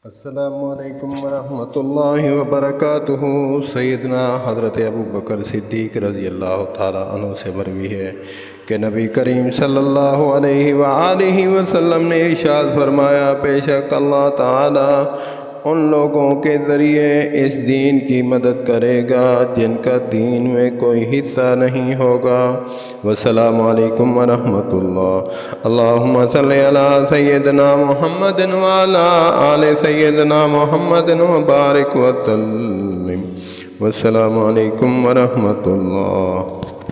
السلام علیکم ورحمۃ اللہ وبرکاتہ۔ سیدنا حضرت ابو بکر صدیق رضی اللہ تعالیٰ عنہ سے مروی ہے کہ نبی کریم صلی اللہ علیہ وآلہ وسلم نے ارشاد فرمایا، بے شک اللہ تعالیٰ ان لوگوں کے ذریعے اس دین کی مدد کرے گا جن کا دین میں کوئی حصہ نہیں ہوگا۔ والسلام علیکم ورحمۃ اللہ۔ اللہم صلی علی سیدنا محمد وعلی آل سیدنا محمد وبارک وسلم۔ والسلام علیکم ورحمۃ اللہ۔